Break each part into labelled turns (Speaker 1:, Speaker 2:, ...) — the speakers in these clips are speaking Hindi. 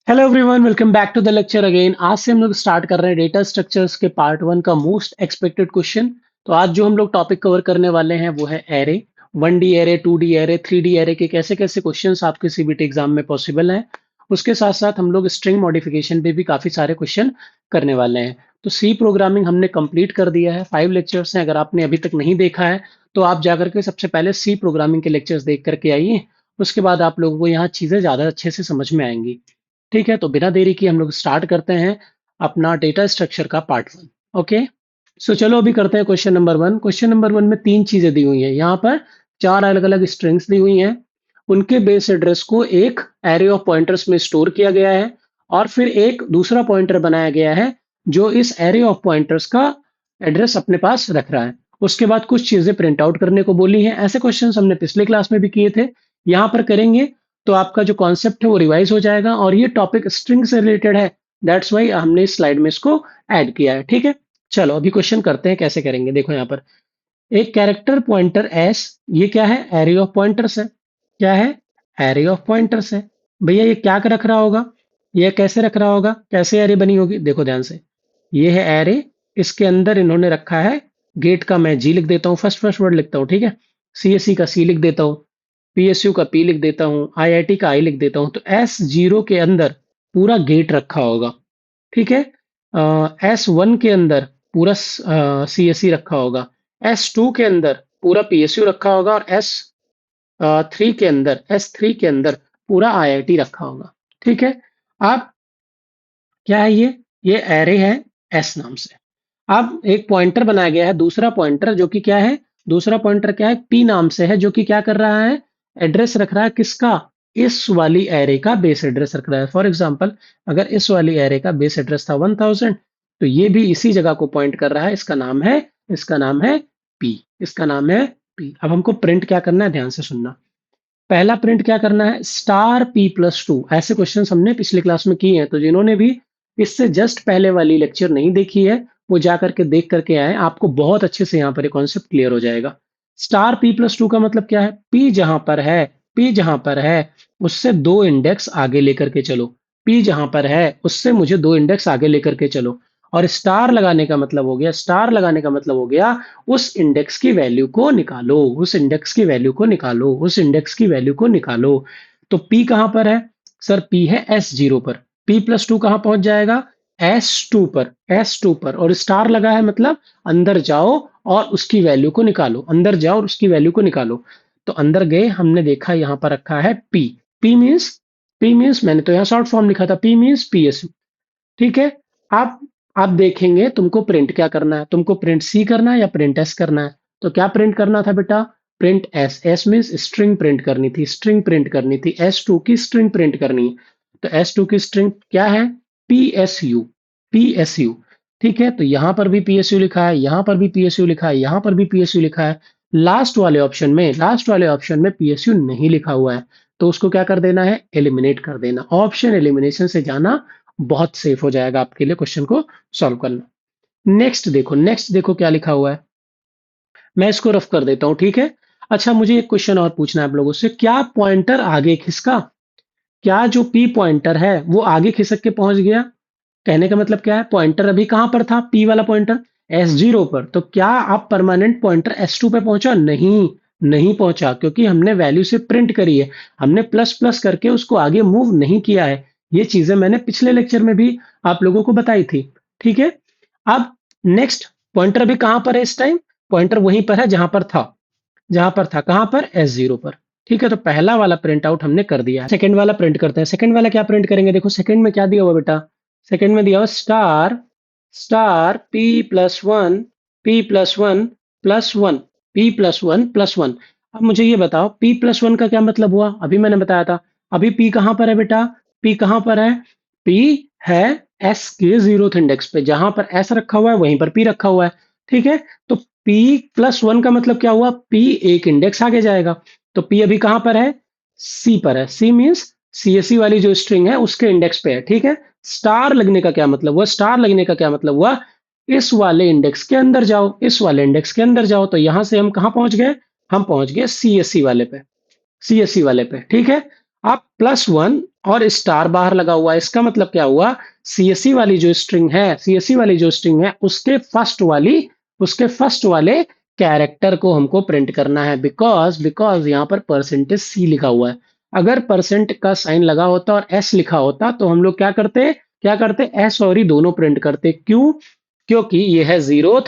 Speaker 1: Hello everyone, welcome back to the lecture again. आज से हम लोग स्टार्ट कर रहे हैं डेटा स्ट्रक्चर्स के पार्ट वन का मोस्ट एक्सपेक्टेड क्वेश्चन। तो आज जो हम लोग टॉपिक कवर करने वाले हैं वो है array. 1D array, 2D array, 3D array के कैसे कैसे क्वेश्चंस आपके सीबीटी एग्जाम में पॉसिबल हैं। उसके साथ साथ हम लोग स्ट्रिंग मॉडिफिकेशन पे भी काफी सारे क्वेश्चन करने वाले हैं। तो सी प्रोग्रामिंग हमने कंप्लीट कर दिया है, 5 लेक्चर्स हैं। अगर आपने अभी तक नहीं देखा है तो आप जाकर के सबसे पहले सी प्रोग्रामिंग के लेक्चर्स देख करके आइए। उसके बाद आप लोगों को यहाँ चीजें ज्यादा अच्छे से समझ में आएंगी। ठीक है, तो बिना देरी की हम लोग स्टार्ट करते हैं अपना डेटा स्ट्रक्चर का पार्ट वन। ओके, सो चलो अभी करते हैं question number one. Question number one में तीन चीजें दी हुई हैं। यहाँ पर चार अलग अलग स्ट्रिंग्स दी हुई हैं। उनके बेस एड्रेस को एक एरे ऑफ पॉइंटर्स में स्टोर किया गया है और फिर एक दूसरा पॉइंटर बनाया गया है जो इस एरे ऑफ पॉइंटर्स का एड्रेस अपने पास रख रहा है। उसके बाद कुछ चीजें प्रिंट आउट करने को बोली है। ऐसे क्वेश्चन हमने पिछले क्लास में भी किए थे, यहाँ पर करेंगे तो आपका जो कॉन्सेप्ट है वो रिवाइज हो जाएगा। और ये टॉपिक स्ट्रिंग से रिलेटेड है, दैट्स वाई हमने इस स्लाइड में इसको ऐड किया है। ठीक है, चलो अभी क्वेश्चन करते हैं कैसे करेंगे। देखो यहाँ पर एक कैरेक्टर पॉइंटर एस, ये क्या है? एरे ऑफ पॉइंटर्स है। क्या है? एरे ऑफ पॉइंटर्स है। भैया ये क्या कर रख रहा होगा? ये कैसे रख रहा होगा? कैसे एरे बनी होगी? देखो ध्यान से, ये है एरे। इसके अंदर इन्होंने रखा है गेट का, मैं जी लिख देता हूँ, फर्स्ट फर्स्ट वर्ड लिखता हूँ। ठीक है, सीएससी का सी लिख देता हूँ, पीएसयू का पी लिख देता हूँ, आईआईटी का आई लिख देता हूँ। तो S0 के अंदर पूरा गेट रखा होगा। ठीक है, S1 के अंदर पूरा सीएससी रखा होगा, S2 के अंदर पूरा पीएसयू रखा होगा और S3 के अंदर पूरा आईआईटी रखा होगा। ठीक है, अब क्या है ये एरे है एस नाम से। अब एक पॉइंटर बनाया गया है, दूसरा पॉइंटर जो कि क्या है? दूसरा पॉइंटर क्या है? पी नाम से है, जो कि क्या कर रहा है? एड्रेस रख रहा है किसका? इस वाली एरे का बेस एड्रेस रख रहा है। फॉर एग्जांपल, अगर इस वाली एरे का बेस एड्रेस था 1000, तो ये भी इसी जगह को पॉइंट कर रहा है। इसका नाम है पी। इसका नाम है पी। अब हमको प्रिंट क्या करना है, ध्यान से सुनना। पहला प्रिंट क्या करना है? Star P+2। ऐसे क्वेश्चन हमने पिछले क्लास में किए हैं, तो जिन्होंने भी इससे जस्ट पहले वाली लेक्चर नहीं देखी है वो जा करके देख करके आए, आपको बहुत अच्छे से यहाँ पर कॉन्सेप्ट क्लियर हो जाएगा। स्टार P+2 का मतलब क्या है? पी जहां पर है उससे दो इंडेक्स आगे लेकर के चलो। पी जहां पर है उससे मुझे दो इंडेक्स आगे लेकर के चलो। और स्टार लगाने का मतलब हो गया उस इंडेक्स की वैल्यू को निकालो, तो पी कहां पर है? सर पी है S0 पर। P+2 कहां पहुंच जाएगा? S2 पर। और स्टार लगा है मतलब अंदर जाओ और उसकी वैल्यू को निकालो। तो अंदर गए, हमने देखा यहां पर रखा है पी। पी मीन्स मैंने तो यहाँ शॉर्ट फॉर्म लिखा था, पी मीन्स पीएसयू। ठीक है, आप आप देखेंगे तुमको प्रिंट क्या करना है। तुमको प्रिंट सी करना है या प्रिंट एस करना है? तो क्या प्रिंट करना था बेटा? Print S. S means string print करनी थी, S2 की स्ट्रिंग प्रिंट करनी है। तो S2 की स्ट्रिंग क्या है? पीएसयू। ठीक है, तो यहां पर भी पीएसयू लिखा है, यहां पर भी पीएसयू लिखा है, यहां पर भी पीएसयू लिखा है। लास्ट वाले ऑप्शन में पीएसयू नहीं लिखा हुआ है, तो उसको क्या कर देना है? एलिमिनेट कर देना। ऑप्शन एलिमिनेशन से जाना बहुत सेफ हो जाएगा आपके लिए क्वेश्चन को सॉल्व करना। नेक्स्ट देखो क्या लिखा हुआ है। मैं इसको रफ कर देता हूं, ठीक है। अच्छा, मुझे एक क्वेश्चन और पूछना है आप लोगों से। क्या पॉइंटर आगे खिसका? क्या जो पी पॉइंटर है वो आगे खिसक के पहुंच गया? कहने का मतलब क्या है? पॉइंटर अभी कहां पर था? पी वाला पॉइंटर S0 पर। तो क्या अब परमानेंट पॉइंटर S2 पे पहुंचा? नहीं पहुंचा, क्योंकि हमने वैल्यू से प्रिंट करी है। हमने प्लस प्लस करके उसको आगे मूव नहीं किया है। ये चीजें मैंने पिछले लेक्चर में भी आप लोगों को बताई थी। ठीक है, अब नेक्स्ट, पॉइंटर अभी कहां पर है इस टाइम? पॉइंटर वहीं पर है जहां पर था कहां पर? S0 पर। ठीक है, तो पहला वाला प्रिंट आउट हमने कर दिया। सेकंड वाला प्रिंट करते हैं। सेकंड वाला क्या प्रिंट करेंगे? देखो सेकंड में क्या दिया हुआ बेटा? सेकंड में दिया हुआ स्टार P+1 P+1 अब मुझे ये बताओ P+1 का क्या मतलब हुआ? अभी मैंने बताया था। अभी P कहां पर है बेटा? P कहां पर है? P है S के 0th इंडेक्स पे। जहां पर S रखा हुआ है वहीं पर P रखा हुआ है। ठीक है, तो P+1 का मतलब क्या हुआ? P एक इंडेक्स आगे जाएगा। तो P अभी कहां पर है? C पर है। C मीन्स CSC वाली जो स्ट्रिंग है उसके इंडेक्स पे है। ठीक है, स्टार लगने का क्या मतलब हुआ? इस वाले इंडेक्स के अंदर जाओ। तो यहां से हम कहां पहुंच गए? हम पहुंच गए CSC वाले पे। ठीक है, अब +1 और स्टार बाहर लगा हुआ है। इसका मतलब क्या हुआ, सीएससी वाली जो स्ट्रिंग है, सीएससी वाली जो स्ट्रिंग है उसके फर्स्ट वाले कैरेक्टर को हमको प्रिंट करना है। बिकॉज बिकॉज यहाँ पर परसेंटेज सी लिखा हुआ है। अगर परसेंट का साइन लगा होता और एस लिखा होता तो हम लोग क्या करते एस और ई दोनों प्रिंट करते। क्यों? क्योंकि ये है जीरोथ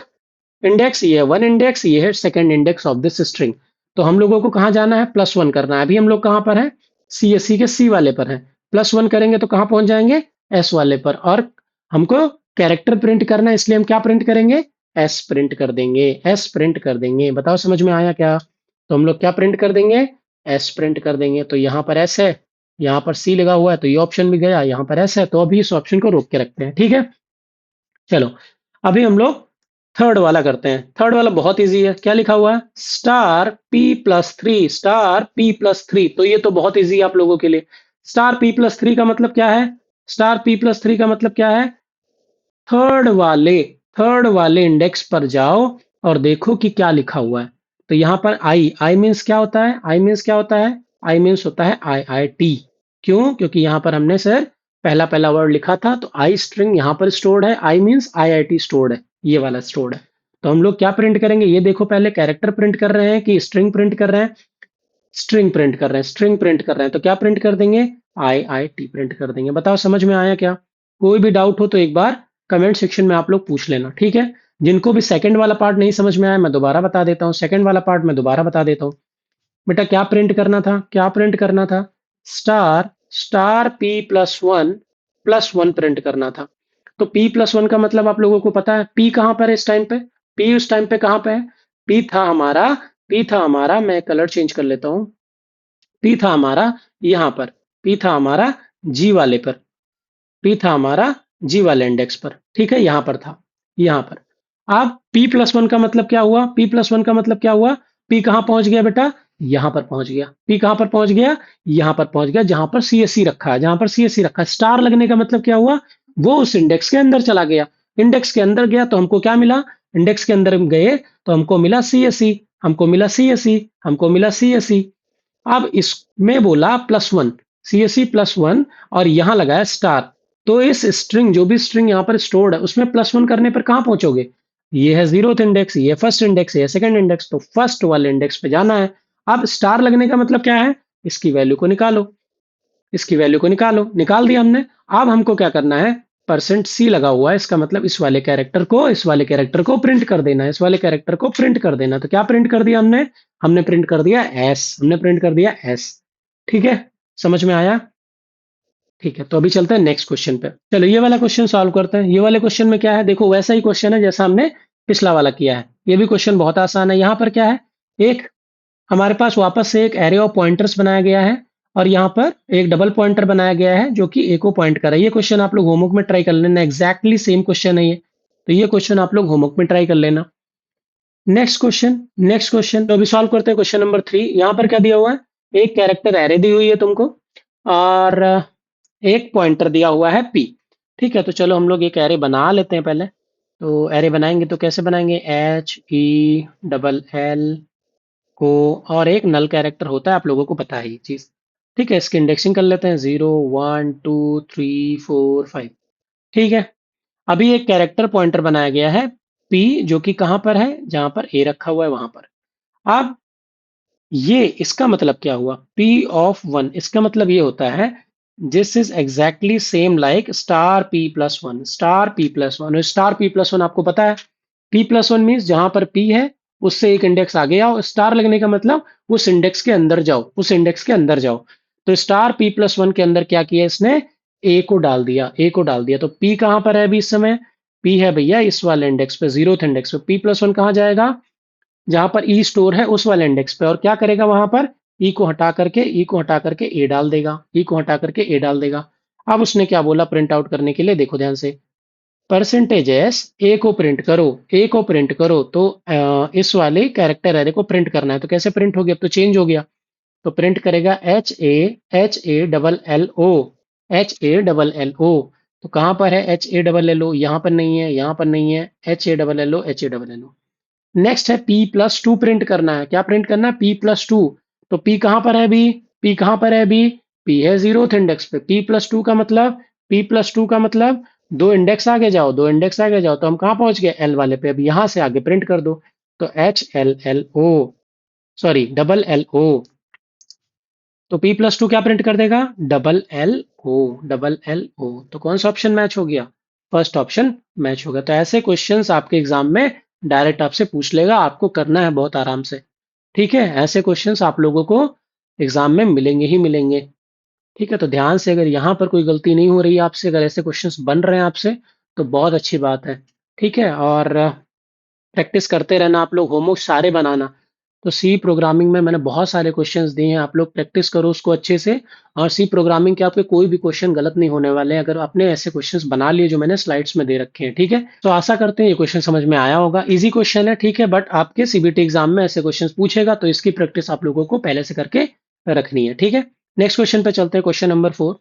Speaker 1: इंडेक्स, ये है वन इंडेक्स, ये है second index of this string. तो हम लोगों को कहाँ जाना है, +1 करना है। अभी हम लोग कहाँ पर है, सी एस सी के सी वाले पर है। +1 करेंगे तो कहाँ पहुंच जाएंगे, एस वाले पर। और हमको कैरेक्टर प्रिंट करना है, इसलिए हम क्या प्रिंट करेंगे, एस प्रिंट कर देंगे, एस प्रिंट कर देंगे। बताओ समझ में आया क्या? तो हम लोग क्या प्रिंट कर देंगे, एस प्रिंट कर देंगे। तो यहाँ पर एस है, यहाँ पर सी लगा हुआ है, तो ये ऑप्शन भी गया, यहाँ पर एस है, तो अभी इस ऑप्शन को रोक के रखते हैं। ठीक है, चलो अभी हम लोग थर्ड वाला करते हैं। थर्ड वाला बहुत इजी है। क्या लिखा हुआ है, *p+3, *p+3। तो ये तो बहुत इजी है आप लोगों के लिए। *p+3 का मतलब क्या है, *p+3 का मतलब क्या है, थर्ड वाले थर्ड वाले इंडेक्स पर जाओ और देखो कि क्या लिखा हुआ है। तो यहाँ पर आई मीन्स क्या होता है, आई मीन्स क्या होता है, आई मीन्स होता है IIT। क्यों? क्योंकि यहाँ पर हमने सर पहला पहला वर्ड लिखा था, तो आई स्ट्रिंग यहाँ पर स्टोर्ड है, आई मीन्स IIT स्टोर्ड है, ये वाला स्टोर्ड है। तो हम लोग क्या प्रिंट करेंगे, ये देखो, पहले कैरेक्टर प्रिंट कर रहे हैं कि स्ट्रिंग प्रिंट कर रहे हैं, स्ट्रिंग प्रिंट कर रहे हैं, स्ट्रिंग प्रिंट कर रहे हैं। तो क्या प्रिंट कर देंगे, IIT प्रिंट कर देंगे। बताओ समझ में आया क्या? कोई भी डाउट हो तो एक बार कमेंट सेक्शन में आप लोग पूछ लेना, ठीक है। जिनको भी सेकंड वाला पार्ट नहीं समझ में आया, मैं दोबारा बता देता हूँ, सेकंड वाला पार्ट मैं दोबारा बता देता हूँ। बेटा क्या प्रिंट करना था, क्या प्रिंट करना था, स्टार स्टार p+1 प्रिंट करना था। तो p+1 का मतलब आप लोगों को पता है, p कहाँ पर है इस टाइम पे, p उस टाइम पे कहाँ पे है, p था हमारा p था हमारा, मैं कलर चेंज कर लेता हूँ, p था हमारा यहाँ पर, p था हमारा g वाले पर, p था हमारा g वाले इंडेक्स पर, ठीक है, यहां पर था, यहां पर। अब p+1 का मतलब क्या हुआ, p+1 का मतलब क्या हुआ, p कहां पहुंच गया बेटा, यहां पर पहुंच गया, p कहां पर पहुंच गया, यहां पर पहुंच गया, जहां पर CSC रखा है, जहां पर CSC रखा है। स्टार लगने का मतलब क्या हुआ, वो उस इंडेक्स के अंदर चला गया, इंडेक्स के अंदर गया तो हमको क्या मिला, इंडेक्स के अंदर गए तो हमको मिला CSC, हमको मिला CSC, हमको मिला CSC। अब इसमें बोला +1, CSC +1, और यहां लगाया स्टार। तो इस स्ट्रिंग, जो भी स्ट्रिंग यहाँ पर स्टोर्ड है, उसमें +1 करने पर कहां पहुंचोगे, ये है जीरोथ इंडेक्स, ये फर्स्ट इंडेक्स, ये सेकंड इंडेक्स, तो फर्स्ट वाले इंडेक्स पे जाना है। अब स्टार लगने का मतलब क्या है, इसकी वैल्यू को निकालो, इसकी वैल्यू को निकालो, निकाल दिया हमने। अब हमको क्या करना है, %C लगा हुआ है, इसका मतलब इस वाले कैरेक्टर को प्रिंट कर देना है, इस वाले कैरेक्टर को प्रिंट कर देना। तो क्या प्रिंट कर दिया हमने, हमने प्रिंट कर दिया एस, हमने प्रिंट कर दिया एस। ठीक है, समझ में आया? ठीक है, तो अभी चलते हैं नेक्स्ट क्वेश्चन पे। चलो ये वाला क्वेश्चन सॉल्व करते हैं। ये वाले क्वेश्चन में क्या है, देखो वैसा ही क्वेश्चन है जैसा हमने पिछला वाला किया है। ये भी क्वेश्चन बहुत आसान है। यहाँ पर क्या है, एक हमारे पास वापस से एक एरे ऑफ पॉइंटर्स बनाया गया है, और यहाँ पर एक डबल पॉइंटर बनाया गया है जो कि ए को पॉइंट कर रहा है। ये क्वेश्चन आप लोग होमवर्क में ट्राई कर लेना, एग्जैक्टली सेम क्वेश्चन है ये। तो ये क्वेश्चन आप लोग होमवर्क में ट्राई कर लेना। नेक्स्ट क्वेश्चन तो अभी सॉल्व करते हैं। क्वेश्चन नंबर 3, यहाँ पर क्या दिया हुआ है, एक कैरेक्टर एरे दी हुई है तुमको, और एक पॉइंटर दिया हुआ है p। ठीक है, तो चलो हम लोग एक एरे बना लेते हैं पहले। तो एरे बनाएंगे तो कैसे बनाएंगे, HELL को, और एक नल कैरेक्टर होता है, आप लोगों को पता है ये चीज। ठीक है, इसकी इंडेक्सिंग कर लेते हैं, 0 1 2 3 4 5। ठीक है, अभी एक कैरेक्टर पॉइंटर बनाया गया है p, जो कि कहाँ पर है, जहां पर a रखा हुआ है वहां पर। अब ये इसका मतलब क्या हुआ, p(1), इसका मतलब ये होता है, this is exactly same like *p+1, *p+1, *p+1 आपको पता है, p+1 मीन्स जहां पर p है उससे एक इंडेक्स आगे आओ, स्टार लगने का मतलब उस इंडेक्स के अंदर जाओ, उस इंडेक्स के अंदर जाओ। तो *p+1 के अंदर क्या किया इसने, a को डाल दिया, a को डाल दिया। तो p कहां पर है अभी इस समय, p है भैया इस वाले इंडेक्स पे, जीरोथ इंडेक्स पे। p+1 कहां जाएगा, जहां पर ई स्टोर है उस वाले इंडेक्स पे, और क्या करेगा वहां पर, ई को हटा करके ए डाल देगा, ई को हटा करके ए डाल देगा। अब उसने क्या बोला प्रिंट आउट करने के लिए, देखो ध्यान से, %s ए को प्रिंट करो, ए को प्रिंट करो। तो इस वाले कैरेक्टर एरे को प्रिंट करना है, तो कैसे प्रिंट हो गया, अब तो चेंज हो गया। तो प्रिंट करेगा HALLO, HALLO। तो कहां पर है HALLO, यहां पर नहीं है, यहां पर नहीं है, HALLO, HALLO। नेक्स्ट है p+2 प्रिंट करना है, क्या प्रिंट करना है, p+2। तो p कहां पर है अभी, p कहां पर है अभी, पी है 0th इंडेक्स पे, P+2 का मतलब दो इंडेक्स आगे जाओ, दो इंडेक्स आगे जाओ, तो हम कहाँ पहुंच गए, एल वाले पे। अब यहां से आगे प्रिंट कर दो, तो HLLO, सॉरी डबल LO, तो P+2 क्या प्रिंट कर देगा, डबल एल ओ। तो कौन सा ऑप्शन मैच हो गया, फर्स्ट ऑप्शन मैच होगा। तो ऐसे क्वेश्चंस आपके एग्जाम में डायरेक्ट आपसे पूछ लेगा, आपको करना है बहुत आराम से। ठीक है, ऐसे क्वेश्चंस आप लोगों को एग्जाम में मिलेंगे ही मिलेंगे। ठीक है, तो ध्यान से, अगर यहाँ पर कोई गलती नहीं हो रही है आपसे, अगर ऐसे क्वेश्चंस बन रहे हैं आपसे, तो बहुत अच्छी बात है। ठीक है, और प्रैक्टिस करते रहना आप लोग, होमवर्क सारे बनाना। तो सी प्रोग्रामिंग में मैंने बहुत सारे क्वेश्चंस दिए हैं, आप लोग प्रैक्टिस करो उसको अच्छे से। और सी प्रोग्रामिंग के आपके कोई भी क्वेश्चन गलत नहीं होने वाले हैं, अगर आपने ऐसे क्वेश्चंस बना लिए जो मैंने स्लाइड्स में दे रखे हैं। ठीक है, तो आशा करते हैं ये क्वेश्चन समझ में आया होगा। इजी क्वेश्चन है, ठीक है, बट आपके सीबीटी एग्जाम में ऐसे क्वेश्चन पूछेगा, तो इसकी प्रैक्टिस आप लोगों को पहले से करके रखनी है। ठीक है, नेक्स्ट क्वेश्चन पे चलते हैं, क्वेश्चन नंबर 4।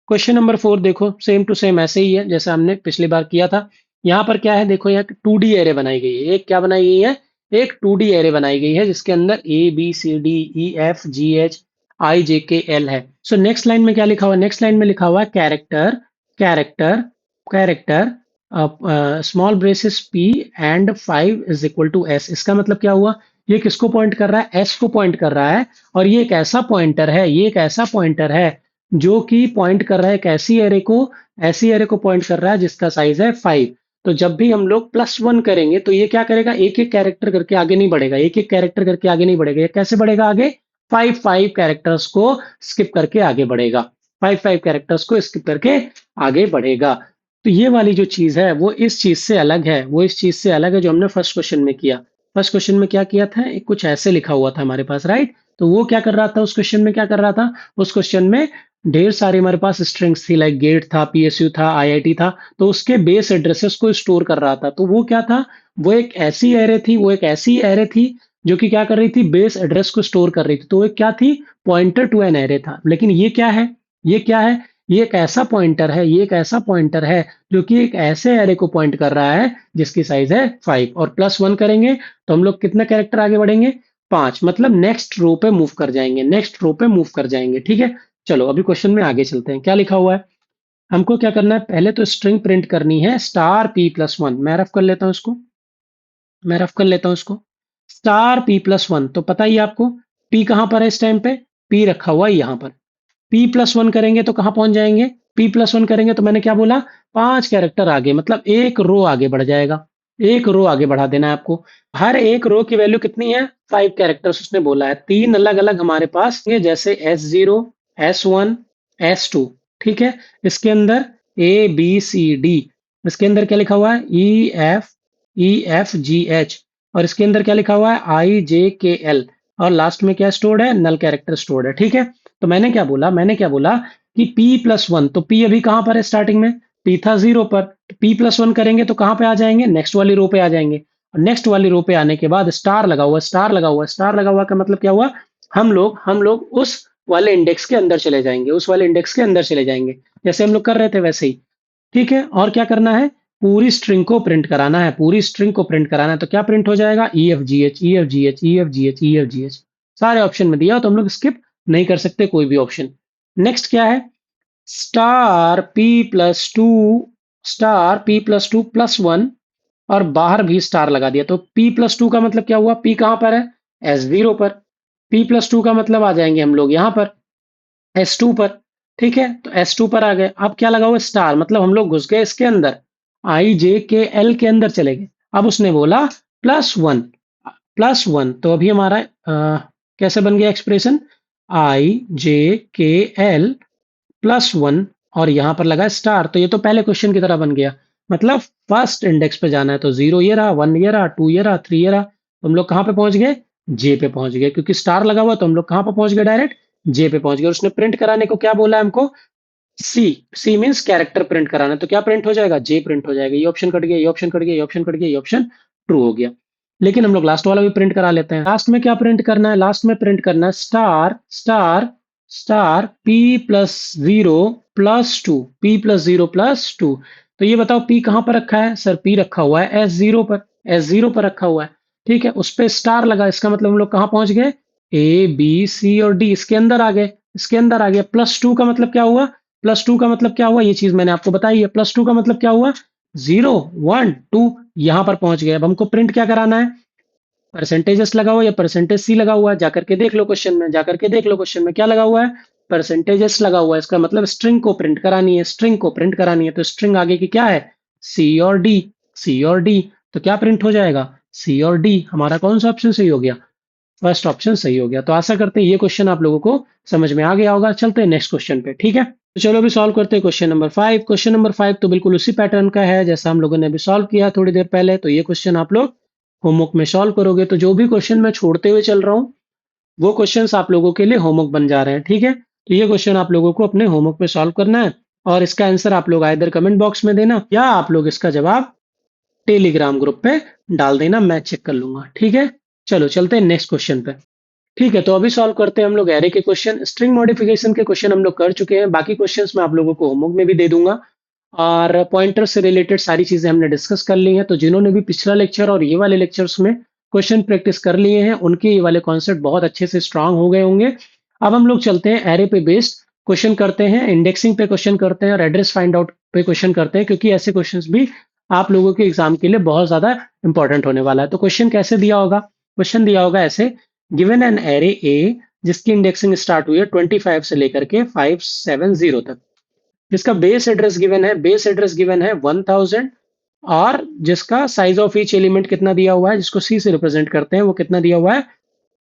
Speaker 1: क्वेश्चन नंबर 4 देखो, सेम टू सेम ऐसे ही है जैसे हमने पिछली बार किया था। यहाँ पर क्या है, देखो यहाँ 2D एरे बनाई गई है। एक क्या बनाई गई है, एक 2D एरे बनाई गई है, जिसके अंदर ABCDEFGHIJKL है। सो नेक्स्ट लाइन में क्या लिखा हुआ है, नेक्स्ट लाइन में लिखा हुआ है character, character, character, small braces P and 5 = S। इसका मतलब क्या हुआ, ये किसको पॉइंट कर रहा है, S को पॉइंट कर रहा है। और ये एक ऐसा पॉइंटर है, ये एक ऐसा पॉइंटर है जो कि पॉइंट कर रहा है एक ऐसी एरे को, ऐसी एरे को पॉइंट कर रहा है जिसका साइज है 5। तो जब भी हम लोग +1 करेंगे, तो ये क्या करेगा, एक एक कैरेक्टर करके आगे नहीं बढ़ेगा, एक एक कैरेक्टर करके आगे नहीं बढ़ेगा। ये कैसे बढ़ेगा आगे, 5 कैरेक्टर्स को स्किप करके आगे बढ़ेगा, 5 कैरेक्टर्स को स्किप करके आगे बढ़ेगा। तो ये वाली जो चीज है वो इस चीज से अलग है, वो इस चीज से अलग है जो हमने फर्स्ट क्वेश्चन में किया। फर्स्ट क्वेश्चन में क्या किया था, एक कुछ ऐसे लिखा हुआ था हमारे पास, राइट। तो वो क्या कर रहा था, उस क्वेश्चन में क्या कर रहा था, उस क्वेश्चन में ढेर सारी हमारे पास स्ट्रिंग्स थी, लाइक गेट था, PSU था, IIT था। तो उसके बेस एड्रेसेस को स्टोर कर रहा था। तो वो क्या था, वो एक ऐसी एरे थी, वो एक ऐसी एरे थी जो कि क्या कर रही थी, बेस एड्रेस को स्टोर कर रही थी। तो वो क्या थी, पॉइंटर टू एन एरे था। लेकिन ये क्या है, ये क्या है, ये एक ऐसा पॉइंटर है, ये एक ऐसा पॉइंटर है जो कि एक ऐसे एरे को पॉइंट कर रहा है जिसकी साइज है 5। और +1 करेंगे तो हम लोग कितना कैरेक्टर आगे बढ़ेंगे, 5। मतलब नेक्स्ट रो पे मूव कर जाएंगे, नेक्स्ट रो पे मूव कर जाएंगे। ठीक है, चलो अभी क्वेश्चन में आगे चलते हैं, क्या लिखा हुआ है। हमको क्या करना है, पहले तो स्ट्रिंग प्रिंट करनी है *P+1। मैं रफ कर लेता हूं इसको, मैं रफ कर लेता हूं इसको, *P+1। तो पता ही है आपको P कहां पर है इस टाइम पे, P रखा हुआ है यहां पर। P+1 करेंगे तो कहां पहुंच जाएंगे, P+1 करेंगे तो मैंने क्या बोला, 5 कैरेक्टर आगे, मतलब एक रो आगे बढ़ जाएगा। एक रो आगे बढ़ा देना है आपको। हर एक रो की वैल्यू कितनी है, 5 कैरेक्टर्स उसने बोला है। तीन अलग अलग हमारे पास ये, जैसे S0, S1, S2। ठीक है, इसके अंदर ABCD, इसके अंदर क्या लिखा हुआ है, EFGH, और इसके अंदर क्या लिखा हुआ है, IJKL। और लास्ट में क्या स्टोर्ड है, नल कैरेक्टर स्टोर्ड है। ठीक है, तो मैंने क्या बोला, मैंने क्या बोला कि P+1, तो P अभी कहां पर है स्टार्टिंग में, P था 0 पर। तो P+1 करेंगे तो कहां पे आ जाएंगे, नेक्स्ट वाली रो पे आ जाएंगे। और नेक्स्ट वाली रो पे आने के बाद स्टार लगा हुआ, स्टार लगा हुआ, स्टार लगा हुआ का मतलब क्या हुआ, हम लोग उस वाले इंडेक्स के अंदर चले जाएंगे, उस वाले इंडेक्स के अंदर चले जाएंगे, जैसे हम लोग कर रहे थे वैसे ही। ठीक है, और क्या करना है, पूरी स्ट्रिंग को प्रिंट कराना है, पूरी स्ट्रिंग को प्रिंट कराना है। तो क्या प्रिंट हो जाएगा, EFGH, EFGH, EFGH, EFGH। सारे ऑप्शन में दिया हो तो हम लोग स्किप नहीं कर सकते कोई भी ऑप्शन। नेक्स्ट क्या है, *P+2, *P+2 +1, और बाहर भी स्टार लगा दिया। तो P+2 का मतलब क्या हुआ, P कहां पर है, S0 पर। P+2 का मतलब आ जाएंगे हम लोग यहां पर, S2 पर। ठीक है, तो S2 पर आ गए। अब क्या लगा हुआ, स्टार, मतलब हम लोग घुस गए इसके अंदर, IJKL के अंदर चले गए। अब उसने बोला +1, +1, तो अभी हमारा कैसे बन गया एक्सप्रेशन, IJKL +1, और यहां पर लगा स्टार। तो ये तो पहले क्वेश्चन की तरह बन गया, मतलब फर्स्ट इंडेक्स पे जाना है। तो 0 ये रहा, 1 ये रहा, 2 ये रहा, 3 ये रहा। तो हम लोग कहां पे पहुंच गए, J पे पहुंच गए, क्योंकि स्टार लगा हुआ तो हम लोग कहां पे पहुंच गए, डायरेक्ट J पे पहुंच गए। और उसने प्रिंट कराने को क्या बोला है हमको, सी, सी मीन्स कैरेक्टर प्रिंट कराना है। तो क्या प्रिंट हो जाएगा, J प्रिंट हो जाएगा। ये ऑप्शन कट गया, ये ऑप्शन कट गया, ये ऑप्शन कट गया, ये ऑप्शन ट्रू हो गया। लेकिन हम लोग लास्ट वाला भी प्रिंट करा लेते हैं। लास्ट में क्या प्रिंट करना है, लास्ट में प्रिंट करना है star, star, star P+0 +2, P+0 +2। तो ये बताओ P कहां पर रखा है, सर P रखा हुआ है S0 पर, S0 पर रखा हुआ है। ठीक है, उस पे स्टार लगा, इसका मतलब हम लोग कहां पहुंच गए, A B C और D, इसके अंदर आ गए। इसके अंदर आ गया। +2 का मतलब क्या हुआ? +2 का मतलब क्या हुआ? ये चीज मैंने आपको बताई है। +2 का मतलब क्या हुआ? 0 1 2 यहां पर पहुंच गए। अब हमको प्रिंट क्या कराना है? परसेंटेजेस लगा हुआ है या परसेंटेज सी लगा हुआ है? जाकर के देख लो क्वेश्चन में, जाकर के देख लो क्वेश्चन में क्या लगा हुआ है? परसेंटेजेस लगा हुआ है। इसका मतलब स्ट्रिंग को प्रिंट करानी है, स्ट्रिंग को प्रिंट करानी है। तो स्ट्रिंग आगे की क्या है? सी और डी। सी और डी। तो क्या प्रिंट हो जाएगा? सी और डी। हमारा कौन सा ऑप्शन सही हो गया? फर्स्ट ऑप्शन सही हो गया। तो आशा करते हैं ये क्वेश्चन आप लोगों को समझ में आ गया होगा। चलते हैं नेक्स्ट क्वेश्चन पे, ठीक है। तो चलो अभी सॉल्व करते हैं क्वेश्चन नंबर 5। क्वेश्चन नंबर 5 तो बिल्कुल उसी पैटर्न का है जैसा हम लोगों ने अभी सॉल्व किया थोड़ी देर पहले। तो ये क्वेश्चन आप लोग होमवर्क में सॉल्व करोगे। तो जो भी क्वेश्चन मैं छोड़ते हुए चल रहा हूँ वो क्वेश्चंस आप लोगों के लिए होमवर्क बन जा रहे हैं, ठीक है। तो ये क्वेश्चन आप लोगों को अपने होमवर्क में सॉल्व करना है और इसका आंसर आप लोग आइदर कमेंट बॉक्स में देना या आप लोग इसका जवाब टेलीग्राम ग्रुप पे डाल देना, मैं चेक कर लूंगा, ठीक है। चलो चलते हैं नेक्स्ट क्वेश्चन पे। ठीक है, तो अभी सॉल्व करते हैं हम लोग एरे के क्वेश्चन। स्ट्रिंग मॉडिफिकेशन के क्वेश्चन हम लोग कर चुके हैं। बाकी क्वेश्चंस मैं आप लोगों को होमवर्क में भी दे दूंगा और पॉइंटर से रिलेटेड सारी चीजें हमने डिस्कस कर ली हैं। तो जिन्होंने भी पिछला लेक्चर और ये वाले लेक्चर्स में क्वेश्चन प्रैक्टिस कर लिए हैं उनके ये वाले कॉन्सेप्ट बहुत अच्छे से स्ट्रांग हो गए होंगे। अब हम लोग चलते हैं एरे पे बेस्ड क्वेश्चन करते हैं, इंडेक्सिंग पे क्वेश्चन करते हैं और एड्रेस फाइंड आउट पे क्वेश्चन करते हैं, क्योंकि ऐसे क्वेश्चंस भी आप लोगों के एग्जाम के लिए बहुत ज्यादा इंपॉर्टेंट होने वाला है। तो क्वेश्चन कैसे दिया होगा? क्वेश्चन दिया होगा ऐसे, गिवन एन एरे ए जिसकी इंडेक्सिंग स्टार्ट हुई है 25 से लेकर के 570 तक, जिसका बेस एड्रेस गिवन है, बेस एड्रेस गिवन है 1000 और जिसका साइज ऑफ ईच एलिमेंट कितना दिया हुआ है, जिसको सी से रिप्रेजेंट करते हैं, वो कितना दिया हुआ है?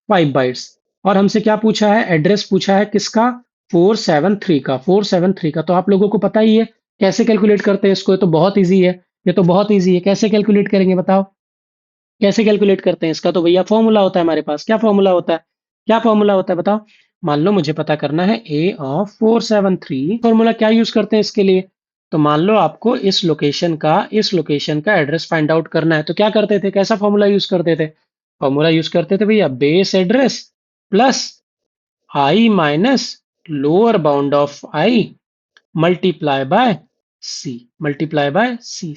Speaker 1: 5 बाइट्स। और हमसे क्या पूछा है? एड्रेस पूछा है किसका? 473 का। 473 का तो आप लोगों को पता ही है कैसे कैलकुलेट करते हैं इसको। ये तो बहुत ईजी है, ये तो बहुत ईजी है। कैसे कैलकुलेट करेंगे बताओ? कैसे कैलकुलेट करते हैं इसका? तो भैया फॉर्मूला होता है हमारे पास। क्या फॉर्मूला होता है? क्या फॉर्मूला होता है बताओ? मान लो मुझे पता करना है ए ऑफ 473, फॉर्मूला क्या यूज करते हैं इसके लिए? तो मान लो आपको इस लोकेशन का एड्रेस फाइंड आउट करना है, तो क्या करते थे? कैसा फॉर्मूला यूज करते थे? फॉर्मूला यूज करते थे भैया, base address plus I minus lower bound of I multiply by C, multiply by C.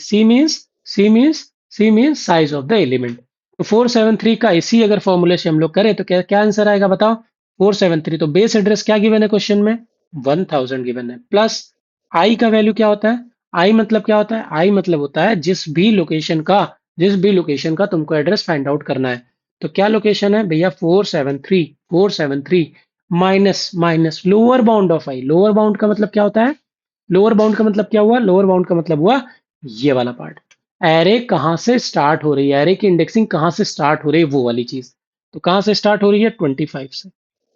Speaker 1: C means size of the element. तो 473 का इसी अगर फॉर्मूले से हम लोग करें तो क्या क्या आंसर आएगा बताओ? 473 तो बेस एड्रेस क्या गिवन है क्वेश्चन में? 1000 गिवन है, प्लस आई का वैल्यू क्या होता है? आई मतलब क्या होता है? आई मतलब होता है जिस भी लोकेशन का तुमको एड्रेस फाइंड आउट करना है। तो क्या लोकेशन है भैया? 473। 473 minus minus lower bound of I. Lower bound का मतलब क्या होता है? लोअर बाउंड का मतलब क्या हुआ? लोअर बाउंड का मतलब हुआ ये वाला पार्ट। एरे कहां से स्टार्ट हो रही है, एरे की इंडेक्सिंग कहां से स्टार्ट हो रही है, वो वाली चीज। तो कहां से स्टार्ट हो रही है? 25 से।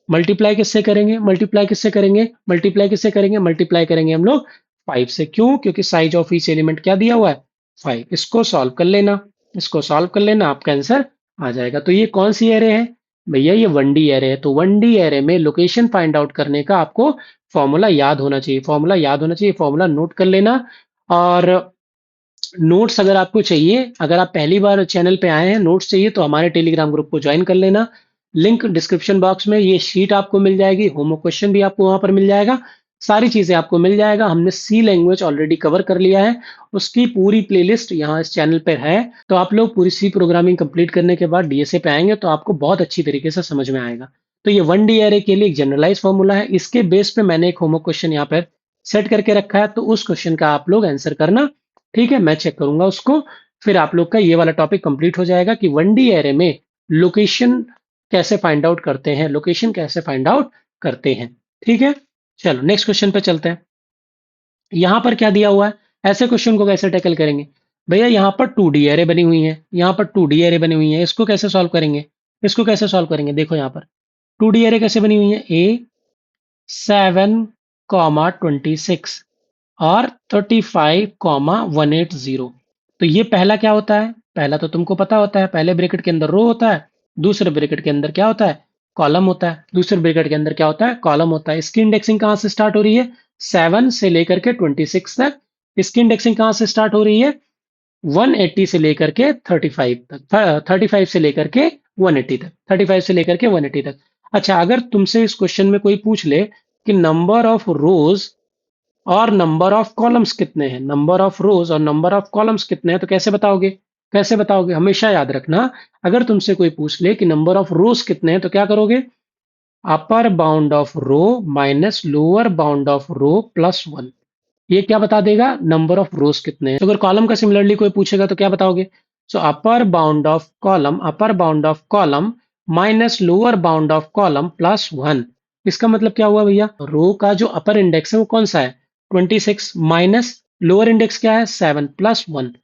Speaker 1: मल्टीप्लाई किससे करेंगे? मल्टीप्लाई किससे करेंगे? मल्टीप्लाई किससे करेंगे? मल्टीप्लाई करेंगे हम लोग 5 से। क्यों? क्योंकि साइज ऑफ ईच एलिमेंट क्या दिया हुआ है? 5। इसको सॉल्व कर लेना, इसको सॉल्व कर लेना, आपका आंसर आ जाएगा। तो ये कौन सी एरे है भैया? ये 1D एरे है। तो 1D एरे में लोकेशन फाइंड आउट करने का आपको फॉर्मूला याद होना चाहिए, फॉर्मूला याद होना चाहिए, फॉर्मूला नोट कर लेना। और नोट्स अगर आपको चाहिए, अगर आप पहली बार चैनल पे आए हैं, नोट्स चाहिए तो हमारे टेलीग्राम ग्रुप को ज्वाइन कर लेना। लिंक डिस्क्रिप्शन बॉक्स में, ये शीट आपको मिल जाएगी, होमवर्क क्वेश्चन भी आपको वहां पर मिल जाएगा, सारी चीजें आपको मिल जाएगा। हमने सी लैंग्वेज ऑलरेडी कवर कर लिया है, उसकी पूरी प्लेलिस्ट यहाँ इस चैनल पर है। तो आप लोग पूरी सी प्रोग्रामिंग कंप्लीट करने के बाद डीएसए पे आएंगे तो आपको बहुत अच्छी तरीके से समझ में आएगा। तो ये 1D एरे के लिए एक जनरलाइज फॉर्मूला है। इसके बेस पे मैंने एक होमवर्क क्वेश्चन यहाँ पर सेट करके रखा है, तो उस क्वेश्चन का आप लोग आंसर करना, ठीक है। मैं चेक करूंगा उसको, फिर आप लोग का ये वाला टॉपिक कंप्लीट हो जाएगा कि 1D एरे में लोकेशन कैसे फाइंड आउट करते हैं, लोकेशन कैसे फाइंड आउट करते हैं, ठीक है। चलो नेक्स्ट क्वेश्चन पे चलते हैं। यहां पर क्या दिया हुआ है? ऐसे क्वेश्चन को कैसे टैकल करेंगे भैया? यहाँ पर 2D एरे बनी हुई है, यहाँ पर 2D एरे बनी हुई है, इसको कैसे सॉल्व करेंगे? इसको कैसे सॉल्व करेंगे? देखो यहाँ पर 2D एरे कैसे बनी हुई है? A7, 26 और 35, 180। तो ये पहला क्या होता है? पहला तो तुमको पता होता है, पहले ब्रैकेट के अंदर रो होता है, दूसरे ब्रैकेट के अंदर क्या होता है? कॉलम होता है। दूसरे ब्रैकेट के अंदर क्या होता है? कॉलम होता है। इसकी इंडेक्सिंग कहां से स्टार्ट हो रही है? 7 से लेकर के 26 तक। इसकी इंडेक्सिंग कहां से स्टार्ट हो रही है? 180 से लेकर के 35 तक, 35 से लेकर के 180 तक, 35 से लेकर के 180 तक। अच्छा, अगर तुमसे इस क्वेश्चन में कोई पूछ ले कि नंबर ऑफ रोज और नंबर ऑफ कॉलम्स कितने हैं, नंबर ऑफ रोज और नंबर ऑफ कॉलम्स कितने हैं, तो कैसे बताओगे? कैसे बताओगे? हमेशा याद रखना, अगर तुमसे कोई पूछ ले कि नंबर ऑफ रोज कितने हैं तो क्या करोगे? Upper bound of row minus lower bound of row plus one. ये क्या बता देगा? नंबर ऑफ रोज कितने हैं। तो अगर कॉलम का सिमिलरली कोई पूछेगा तो क्या बताओगे? So upper bound of column minus lower bound of column plus one. इसका मतलब क्या हुआ भैया? रो का जो अपर इंडेक्स है वो कौन सा है? 26 माइनस लोअर इंडेक्स क्या है? 7 प्लस वन।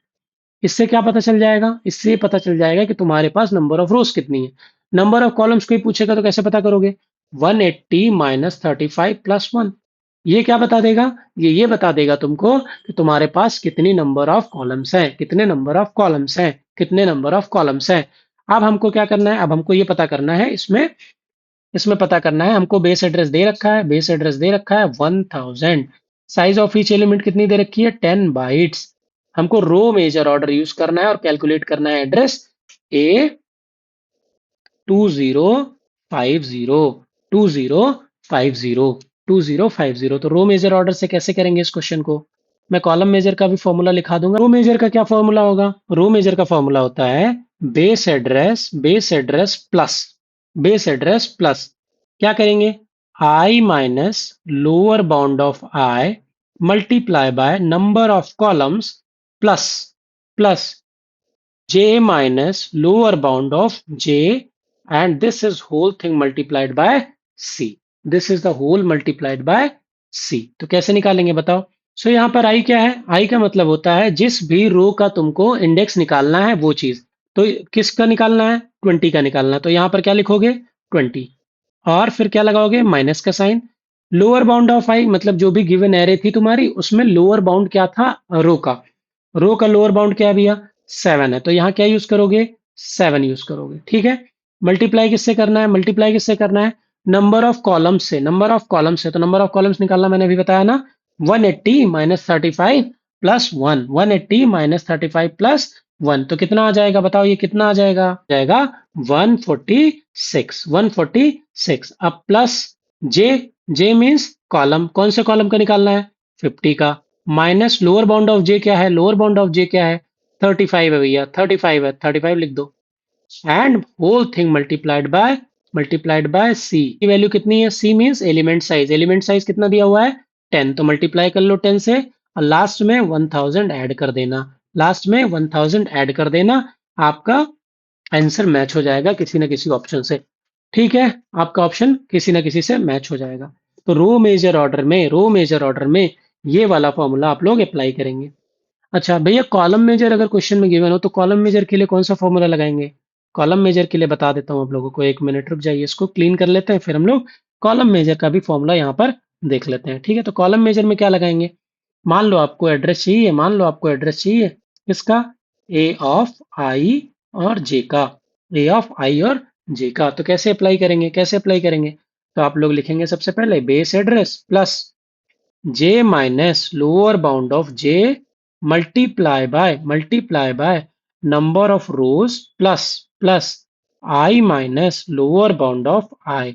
Speaker 1: इससे क्या पता चल जाएगा? इससे ये पता चल जाएगा कि तुम्हारे पास नंबर ऑफ रोज कितनी है। नंबर ऑफ कॉलम्स कोई पूछेगा तो कैसे पता करोगे? 180 माइनस 35 प्लस वन। ये क्या बता देगा? ये बता देगा तुमको कि तुम्हारे पास कितनी नंबर ऑफ कॉलम्स हैं, कितने नंबर ऑफ कॉलम्स हैं, कितने नंबर ऑफ कॉलम्स हैं। अब हमको क्या करना है? अब हमको ये पता करना है, इसमें इसमें पता करना है हमको। बेस एड्रेस दे रखा है, बेस एड्रेस दे रखा है 1000। साइज ऑफ ईच एलिमेंट कितनी दे रखी है? 10 बाइट्स। हमको रो मेजर ऑर्डर यूज करना है और कैलकुलेट करना है एड्रेस ए 2050 2050 2050। तो रो मेजर ऑर्डर से कैसे करेंगे इस क्वेश्चन को? मैं कॉलम मेजर का भी फॉर्मूला लिखा दूंगा। रो मेजर का क्या फॉर्मूला होगा? रो मेजर का फॉर्मूला होता है बेस एड्रेस प्लस क्या करेंगे? I minus lower bound of I multiply by number of columns plus plus j minus lower bound of j, and this is whole thing multiplied by c. This is the whole multiplied by c. तो कैसे निकालेंगे बताओ? सो यहाँ पर i क्या है? i का मतलब होता है जिस भी रो का तुमको इंडेक्स निकालना है वो चीज। तो किसका निकालना है? 20 का निकालना है। तो यहाँ पर क्या लिखोगे? 20 और फिर क्या लगाओगे? माइनस का साइन। लोअर बाउंड ऑफ आई मतलब जो भी गिवन एरे थी तुम्हारी उसमें लोअर बाउंड क्या था? रो का। रो का लोअर बाउंड क्या है भैया? 7 है। तो यहाँ क्या यूज करोगे? 7 यूज करोगे। ठीक है। मल्टीप्लाई किससे करना है? मल्टीप्लाई किससे करना है? नंबर ऑफ कॉलम्स से। नंबर ऑफ कॉलम्स से तो नंबर ऑफ कॉलम्स निकालना मैंने अभी बताया ना। 180 minus 35 plus one. 180 minus 35 plus one. तो कितना आ जाएगा बताओ? ये कितना आ जाएगा 146। अब प्लस जे। जे मीन्स कॉलम। कौन से कॉलम का निकालना है? 50 का। माइनस लोअर बाउंड ऑफ जे क्या है? लोअर बाउंड ऑफ जे क्या है? 35 है भैया। 35 है। 35 लिख दो। And whole thing multiplied by C की वैल्यू कितनी है? C means element size. Element size कितना दिया हुआ है? 10। तो मल्टीप्लाई कर लो 10 से और लास्ट में 1000 ऐड कर देना। लास्ट में 1000 ऐड कर देना। आपका आंसर मैच हो जाएगा किसी ना किसी ऑप्शन से। ठीक है। आपका ऑप्शन किसी ना किसी से मैच हो जाएगा। तो रो मेजर ऑर्डर में ये वाला फॉर्मूला आप लोग अप्लाई करेंगे। अच्छा भैया, कॉलम मेजर अगर क्वेश्चन में गिवन हो तो कॉलम मेजर के लिए कौन सा फॉर्मूला लगाएंगे? कॉलम मेजर के लिए बता देता हूँ आप लोगों को। एक मिनट रुक जाइए, इसको क्लीन कर लेते हैं, फिर हम लोग कॉलम मेजर का भी फॉर्मूला यहाँ पर देख लेते हैं। ठीक है। तो कॉलम मेजर में क्या लगाएंगे? मान लो आपको एड्रेस चाहिए किसका? ए ऑफ आई और जे का। ए ऑफ आई और जे का। तो कैसे अप्लाई करेंगे? तो आप लोग लिखेंगे सबसे पहले base address plus j minus lower bound of j multiply by number of rows plus I minus lower bound of I,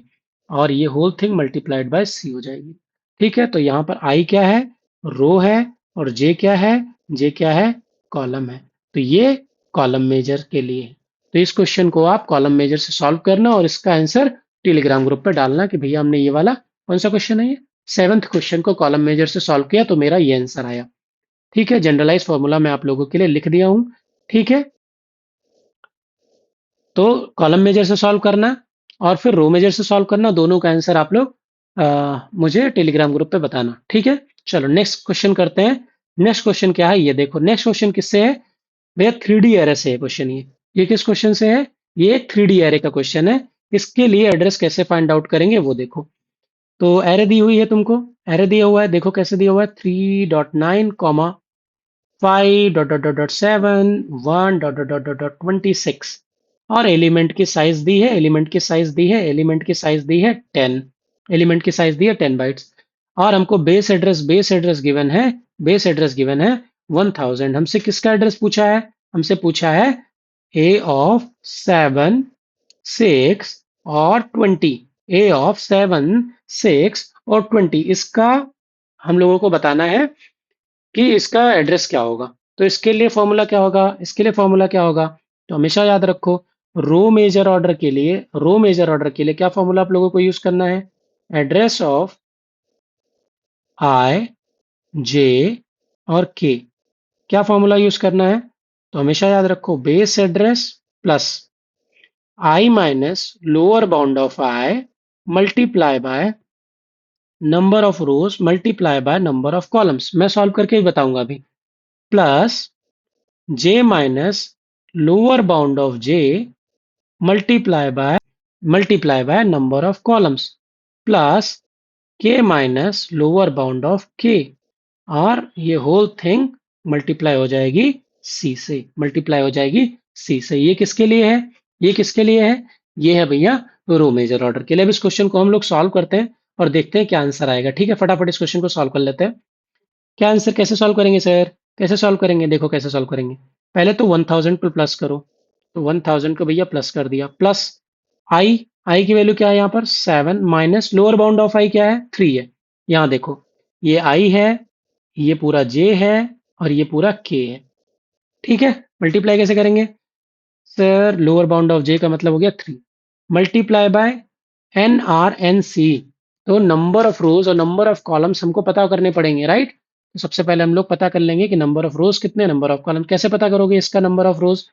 Speaker 1: और ये whole thing multiplied by c हो जाएगी। ठीक है। तो यहाँ पर I क्या है? रो है। और j क्या है? कॉलम है। तो ये कॉलम मेजर के लिए है। तो इस क्वेश्चन को आप कॉलम मेजर से सॉल्व करना और इसका आंसर टेलीग्राम ग्रुप पे डालना कि भैया हमने ये वाला कौन सा क्वेश्चन है ये 7th क्वेश्चन को कॉलम मेजर से सॉल्व किया तो मेरा ये आंसर आया। ठीक है। जनरलाइज फॉर्मूला मैं आप लोगों के लिए लिख दिया हूं। ठीक है। तो कॉलम मेजर से सॉल्व करना और फिर रो मेजर से सॉल्व करना, दोनों का आंसर आप लोग मुझे टेलीग्राम ग्रुप पे बताना। ठीक है। चलो नेक्स्ट क्वेश्चन करते हैं। नेक्स्ट क्वेश्चन क्या है ये देखो। नेक्स्ट क्वेश्चन किससे है भैया? 3D एरे से है क्वेश्चन। ये किस क्वेश्चन से है? ये 3D एरे का क्वेश्चन है। इसके लिए एड्रेस कैसे फाइंड आउट करेंगे वो देखो। तो एरे दी हुई है तुमको। एरे दिया हुआ है, देखो कैसे दिया हुआ है। 3.9 कॉमा 5.7 1.26 और एलिमेंट की साइज दी है 10। एलिमेंट की साइज दी है 10 बाइट्स। और हमको बेस एड्रेस गिवन है 1000। हमसे किसका एड्रेस पूछा है? हमसे पूछा है ए ऑफ 7 6 और 20। ए ऑफ 7 6 और 20 इसका हम लोगों को बताना है कि इसका एड्रेस क्या होगा। तो इसके लिए फॉर्मूला क्या होगा? तो हमेशा याद रखो रो मेजर ऑर्डर के लिए क्या फॉर्मूला आप लोगों को यूज करना है? एड्रेस ऑफ आई, जे और के। क्या फॉर्मूला यूज करना है? तो हमेशा याद रखो, base address plus I minus lower bound of I multiply by number of rose multiply by number of columns. मैं सॉल्व करके ही बताऊंगा अभी। Plus J minus lower bound of J multiply by number of columns plus K minus lower bound of के, और ये होल थिंग मल्टीप्लाई हो जाएगी सी से, मल्टीप्लाई हो जाएगी सी से। ये किसके लिए है? ये किसके लिए है? ये है भैया रो मेजर ऑर्डर के लिए। अब इस क्वेश्चन को हम लोग सॉल्व करते हैं और देखते हैं क्या आंसर आएगा। ठीक है, फटाफट इस क्वेश्चन को सॉल्व कर लेते हैं। क्या आंसर कैसे सॉल्व करेंगे सर? कैसे सॉल्व करेंगे? देखो कैसे सॉल्व करेंगे। पहले तो 1000 पर प्लस करो। तो 1000 को भैया प्लस कर दिया, प्लस आई, आई की वैल्यू क्या है यहाँ पर? 7 माइनस लोअर बाउंड ऑफ आई क्या है? 3 है। यहाँ देखो, ये आई है, ये पूरा जे है और ये पूरा के है। ठीक है, मल्टीप्लाई कैसे करेंगे sir? Lower bound of J का मतलब हो गया 3 multiply by N R N C. तो नंबर ऑफ रोज और नंबर ऑफ कॉलम्स हमको पता करने पड़ेंगे, राइट? तो सबसे पहले हम लोग पता कर लेंगे कि नंबर ऑफ रोज कितने, नंबर ऑफ कॉलम। कैसे पता करोगे इसका नंबर ऑफ रोज?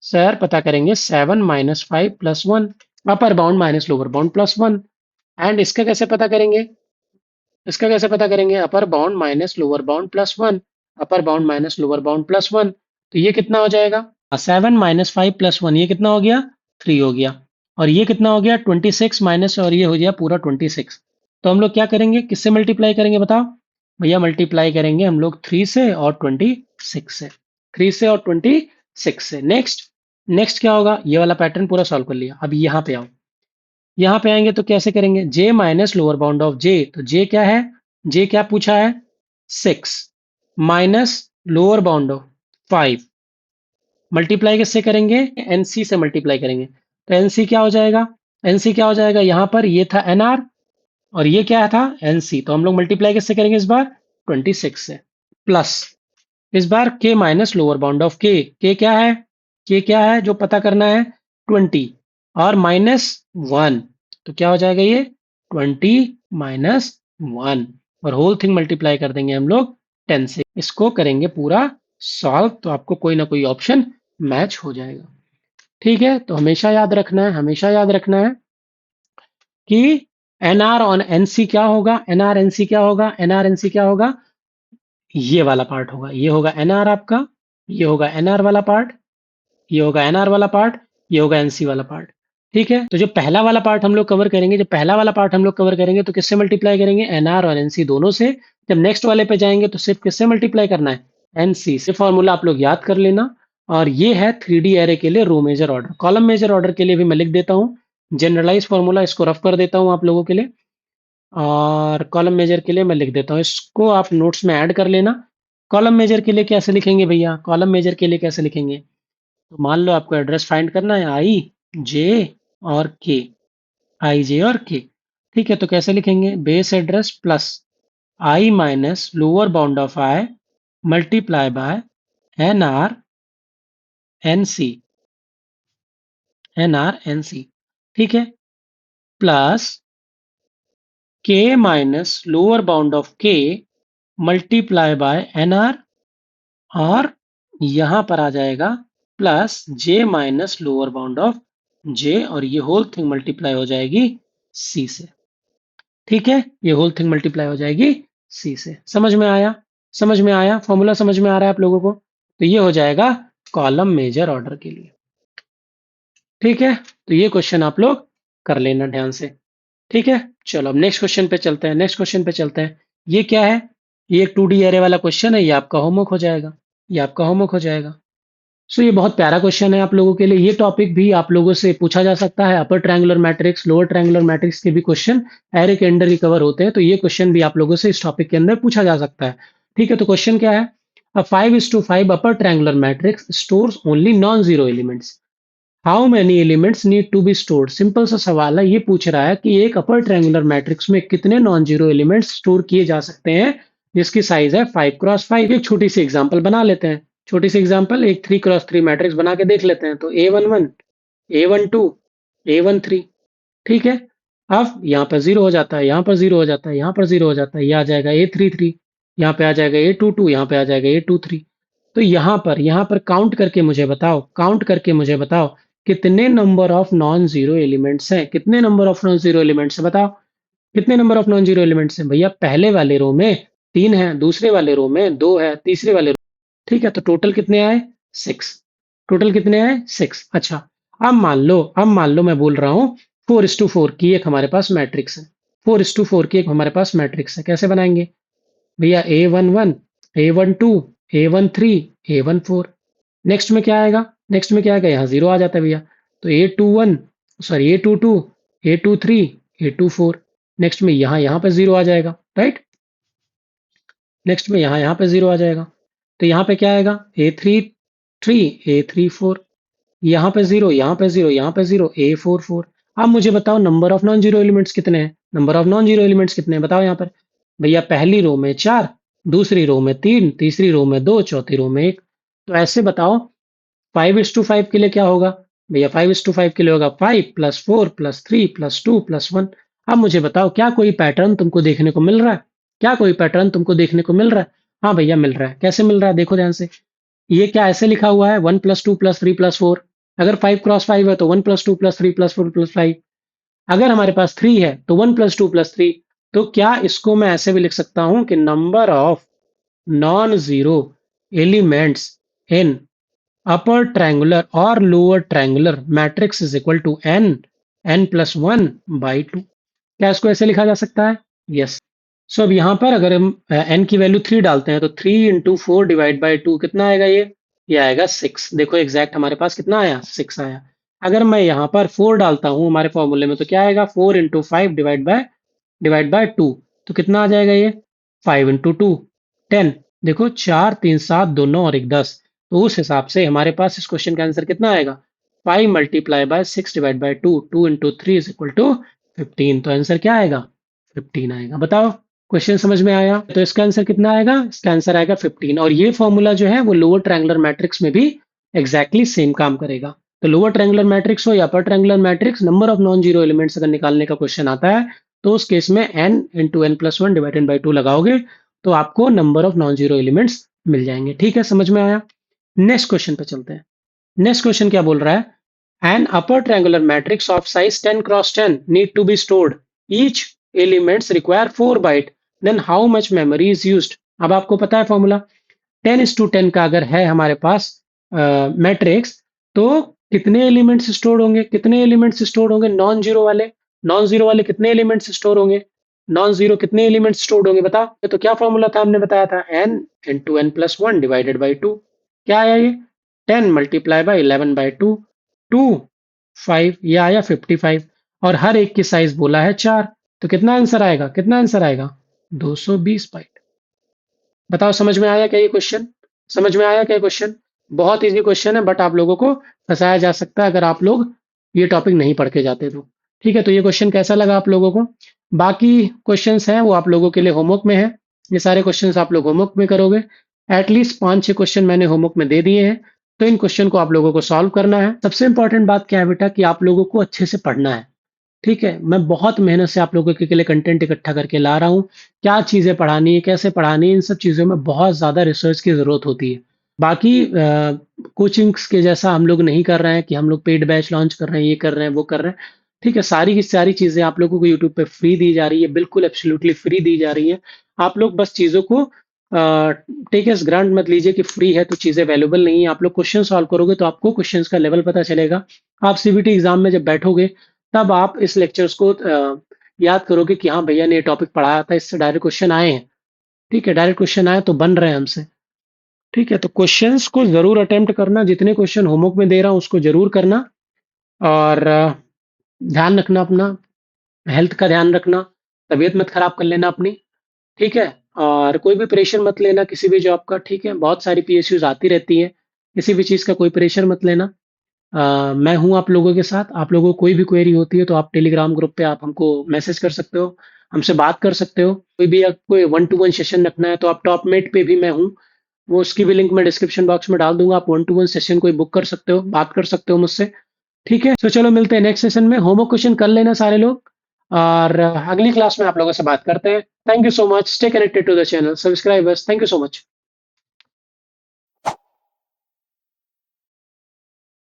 Speaker 1: सर पता करेंगे 7 minus 5 plus 1, upper bound minus lower bound plus 1। And इसका कैसे पता करेंगे? इसका कैसे पता करेंगे? Upper bound minus lower bound plus 1, upper bound minus lower bound plus 1। तो ये कितना हो जाएगा? 7 - 5 + 1, ये कितना हो गया? 3 हो गया। और ये कितना हो गया? 26 माइनस, और ये हो गया पूरा 26। तो हम लोग क्या करेंगे, किससे मल्टीप्लाई करेंगे बताओ? भैया मल्टीप्लाई करेंगे हम लोग 3 से और 26 से, 3 से और 26 से। नेक्स्ट, नेक्स्ट क्या होगा? ये वाला पैटर्न पूरा सॉल्व कर लिया। अब यहाँ पे आओ, यहाँ पे आएंगे तो कैसे करेंगे? जे माइनस लोअर बाउंड ऑफ जे। तो जे क्या है? जे क्या पूछा है? 6 minus lower bound of 5, multiply किससे करेंगे? एनसी से मल्टीप्लाई करेंगे। तो एनसी क्या हो जाएगा? एनसी क्या हो जाएगा? यहाँ पर ये था एनआर और ये क्या था? एनसी। तो हम लोग मल्टीप्लाई किससे करेंगे इस बार? 26 से। प्लस इस बार के माइनस लोअर बाउंड ऑफ के क्या है? के क्या है जो पता करना है? 20 और माइनस 1। तो क्या हो जाएगा ये? 20 माइनस 1, और होल थिंग मल्टीप्लाई कर देंगे हम लोग 10 से। इसको करेंगे पूरा सॉल्व, तो आपको कोई ना कोई ऑप्शन मैच हो जाएगा। ठीक है, तो हमेशा याद रखना है, हमेशा याद रखना है कि एनआर और एनसी क्या होगा? एनआर एनसी क्या होगा? एनआर एनसी क्या होगा? ये वाला पार्ट होगा, ये होगा एनआर आपका, ये होगा एनआर वाला पार्ट, ये होगा एनआर वाला पार्ट, ये होगा एनसी वाला पार्ट। ठीक है, तो जो पहला वाला पार्ट हम लोग कवर करेंगे, जो पहला वाला पार्ट हम लोग कवर करेंगे तो किससे मल्टीप्लाई करेंगे? एनआर और एनसी दोनों से। जब नेक्स्ट वाले पे जाएंगे तो सिर्फ किससे मल्टीप्लाई करना है? एनसी से। फॉर्मूला आप लोग याद कर लेना। और ये है 3D एरे के लिए row major order. Column major order के लिए भी मैं लिख देता हूँ जनरलाइज फॉर्मूला, इसको रफ कर देता हूँ आप लोगों के लिए। और कॉलम मेजर के लिए मैं लिख देता हूँ, इसको आप नोट्स में ऐड कर लेना। कॉलम मेजर के लिए कैसे लिखेंगे भैया? कॉलम मेजर के लिए कैसे लिखेंगे? तो मान लो आपको एड्रेस फाइंड करना है, आई, जे और के, आई, जे और के। ठीक है, तो कैसे लिखेंगे? Base address plus I minus lower bound of I multiply by N R N C, N R N C. ठीक है, plus K minus lower bound of K multiply by N R, और यहां पर आ जाएगा plus J minus lower bound of J, और ये होल थिंग मल्टीप्लाई हो जाएगी सी से। ठीक है, ये होल थिंग मल्टीप्लाई हो जाएगी सी से। समझ में आया? समझ में आया? फॉर्मूला समझ में आ रहा है आप लोगों को? तो ये हो जाएगा कॉलम मेजर ऑर्डर के लिए। ठीक है, तो ये क्वेश्चन आप लोग कर लेना ध्यान से। ठीक है, चलो अब नेक्स्ट क्वेश्चन पे चलते हैं, नेक्स्ट क्वेश्चन पे चलते हैं। ये क्या है? ये एक 2D एरे वाला क्वेश्चन है, ये आपका होमवर्क हो जाएगा, ये आपका होमवर्क हो जाएगा। सो ये बहुत प्यारा क्वेश्चन है आप लोगों के लिए। ये टॉपिक भी आप लोगों से पूछा जा सकता है। अपर triangular matrix, lower triangular matrix के भी क्वेश्चन एरे के अंडर रिकवर होते हैं, तो ये क्वेश्चन भी आप लोगों से इस टॉपिक के अंदर पूछा जा सकता है। ठीक है, तो क्वेश्चन क्या है? A 5:5 upper triangular matrix stores only non zero elements, how many elements need to be stored. Simple सा सवाल है, ये पूछ रहा है कि एक अपर ट्रायंगुलर मैट्रिक्स में कितने नॉन जीरो एलिमेंट्स स्टोर किए जा सकते हैं, जिसकी साइज है 5x5। एक छोटी सी एग्जांपल बना लेते हैं, छोटी सी एग्जांपल, एक 3x3 मैट्रिक्स बना के देख लेते हैं। तो A11 A12, A13, ठीक है। अब यहाँ पर जीरो हो जाता है, यहाँ पर जीरो हो जाता है, यहाँ पर जीरो हो जाता है, ये आ जाएगा A33, यहाँ पे आ जाएगा A22, यहाँ पे आ जाएगा A23। तो यहाँ पर काउंट करके मुझे बताओ, काउंट करके मुझे बताओ कितने number of non zero elements हैं, कितने number of non zero elements हैं बताओ। कितने number of non zero elements हैं भैया? पहले वाले रो में 3 है, दूसरे वाले रो में 2 है, तीसरे वाले रो, ठीक है। तो टोटल कितने आए? 6। टोटल कितने आए? 6। अच्छा, अब मान लो मैं बोल रहा हूँ 4:4 की एक हमारे पास मैट्रिक्स है। 4:4 की एक हमारे पास मैट्रिक्स है, कैसे बनाएंगे भैया? A11, A12, A13, A14। Next में क्या आएगा? नेक्स्ट में क्या आएगा? यहाँ जीरो आ जाता है भैया। तो A21, sorry A22, A23, A24। Next में यहाँ पे जीरो आ जाएगा, राइट। नेक्स्ट में यहाँ पे जीरो आ जाएगा। तो यहाँ पे क्या आएगा? A33, A34। यहाँ पे जीरो, यहाँ पे जीरो, यहाँ पे जीरो, A44। अब मुझे बताओ number of non zero elements कितने हैं? Number of non zero elements कितने हैं बताओ यहाँ पर। भैया पहली रो में 4, दूसरी रो में 3, तीसरी रो में 2, चौथी रो में 1। तो ऐसे बताओ 5:5 के लिए क्या होगा? भैया 5:5 के लिए होगा 5 + 4 + 3 + 2 + 1। अब मुझे बताओ क्या कोई पैटर्न तुमको देखने को मिल रहा है? क्या कोई पैटर्न तुमको देखने को मिल रहा है? हाँ भैया मिल रहा है। कैसे मिल रहा है? देखो ध्यान से। ये क्या ऐसे लिखा हुआ है 1 + 2 + 3 + 4। अगर 5 × 5 है तो 1 + 2 + 3 + 4 + 5। अगर हमारे पास 3 है तो 1 + 2 + 3। तो क्या इसको मैं ऐसे भी लिख सकता हूं कि number of non zero elements in upper triangular or lower triangular matrix is equal to n+1/2। क्या इसको ऐसे लिखा जा सकता है? यस। सो अब यहाँ पर अगर हम n की वैल्यू 3 डालते हैं तो 3 × 4 / 2 कितना आएगा? ये आएगा 6। देखो एग्जैक्ट हमारे पास कितना आया? 6 आया। अगर मैं यहाँ पर 4 डालता हूँ हमारे फॉर्मूले में तो क्या आएगा? 4 × 5 डिवाइड बाय 2। तो कितना आ जाएगा ये? 5 × 2, 10। देखो 4, 3, 7, 2, 9 और 1, 10। तो उस हिसाब से हमारे पास इस क्वेश्चन का आंसर कितना आएगा? 5 × 6 डिवाइड बाय 2, 2 × 3 = 15। तो आंसर क्या आएगा? 15 आएगा। बताओ क्वेश्चन समझ में आया? तो इसका आंसर कितना आएगा? इसका आंसर आएगा 15। और ये फॉर्मूला जो है वो लोअर ट्रायंगुलर मैट्रिक्स में भी एग्जैक्टली सेम काम करेगा। तो लोअर ट्रायंगुलर मैट्रिक्स हो या अपर triangular matrix, number of non zero elements अगर निकालने का क्वेश्चन आता है तो उस केस में n × n+1 डिवाइडेड बाई 2 लगाओगे तो आपको number of non zero elements मिल जाएंगे। ठीक है, समझ में आया? नेक्स्ट क्वेश्चन पे चलते हैं। नेक्स्ट क्वेश्चन क्या बोल रहा है? An upper triangular matrix of size 10 × 10 need to be stored. Each elements require 4 byte. Then how much memory is used? अब आपको पता है फॉर्मूला। 10:10 का अगर है हमारे पास मैट्रिक्स तो कितने एलिमेंट्स स्टोर होंगे? कितने एलिमेंट्स स्टोर होंगे? नॉन जीरो वाले। नॉन जीरो वाले कितने एलिमेंट्स स्टोर होंगे? नॉन जीरो कितने एलिमेंट्स स्टोर होंगे बताओ? तो क्या फॉर्मूला था हमने बताया था? n × n+1 divided by 2। क्या आया ये? 10 × 11/2, 2, 5, ये आया 55। और हर एक की साइज बोला है 4। तो कितना आंसर आएगा? कितना आंसर आएगा? 220 बाइट। बताओ समझ में आया क्या ये क्वेश्चन? समझ में आया क्या क्वेश्चन? बहुत इजी क्वेश्चन है बट आप लोगों को फंसाया जा सकता है अगर आप लोग ये टॉपिक नहीं पढ़ के जाते तो। ठीक है, तो ये क्वेश्चन कैसा लगा आप लोगों को? बाकी क्वेश्चंस हैं वो आप लोगों के लिए होमवर्क में है। ये सारे क्वेश्चंस आप लोग होमवर्क में करोगे। एटलीस्ट 5-6 क्वेश्चन मैंने होमवर्क में दे दिए हैं। तो इन क्वेश्चन को आप लोगों को सॉल्व करना है। सबसे इंपॉर्टेंट बात क्या है बेटा कि आप लोगों को अच्छे से पढ़ना है। ठीक है, मैं बहुत मेहनत से आप लोगों के लिए कंटेंट इकट्ठा करके ला रहा हूँ। क्या चीज़ें पढ़ानी है, कैसे पढ़ानी है, इन सब चीज़ों में बहुत ज़्यादा रिसर्च की ज़रूरत होती है। बाकी कोचिंग्स के जैसा हम लोग नहीं कर रहे हैं कि हम लोग पेड बैच लॉन्च कर रहे हैं, ये कर रहे हैं, वो कर रहे हैं। ठीक है, सारी की सारी चीज़ें आप लोगों को यूट्यूब पे फ्री दी जा रही है, बिल्कुल एब्सोल्युटली फ्री दी जा रही है। आप लोग बस चीज़ों को टेक एस ग्रांट मत लीजिए कि फ्री है तो चीज़ें वैल्यूबल नहीं है। आप लोग क्वेश्चन सॉल्व करोगे तो आपको क्वेश्चंस का लेवल पता चलेगा। आप सीबीटी एग्जाम में जब बैठोगे तब आप इस लेक्चर्स को याद करोगे कि हाँ भैया ने ये टॉपिक पढ़ाया था, इससे डायरेक्ट क्वेश्चन आए हैं। ठीक है, डायरेक्ट क्वेश्चन आए तो बन रहे हैं हमसे। ठीक है, तो क्वेश्चंस को जरूर अटेम्प्ट करना। जितने क्वेश्चन होमवर्क में दे रहा हूँ उसको जरूर करना। और ध्यान रखना अपना, हेल्थ का ध्यान रखना, तबीयत मत खराब कर लेना अपनी। ठीक है, और कोई भी प्रेशर मत लेना किसी भी जॉब का। ठीक है, बहुत सारी पीएसयूज आती रहती हैं, किसी भी चीज़ का कोई प्रेशर मत लेना। मैं हूँ आप लोगों के साथ। आप लोगों को कोई भी क्वेरी होती है तो आप टेलीग्राम ग्रुप पे आप हमको मैसेज कर सकते हो, हमसे बात कर सकते हो। कोई भी कोई 1-to-1 सेशन रखना है तो आप टॉपमेट पे भी मैं हूँ, वो उसकी भी लिंक मैं डिस्क्रिप्शन बॉक्स में डाल दूंगा। आप 1-to-1 सेशन कोई बुक कर सकते हो, बात कर सकते हो मुझसे। ठीक है, तो चलो मिलते हैं नेक्स्ट सेशन में। होमवर्क क्वेश्चन कर लेना सारे लोग, और अगली क्लास में आप लोगों से बात करते हैं। Thank you so much, stay connected to the channel, subscribers, thank you so much.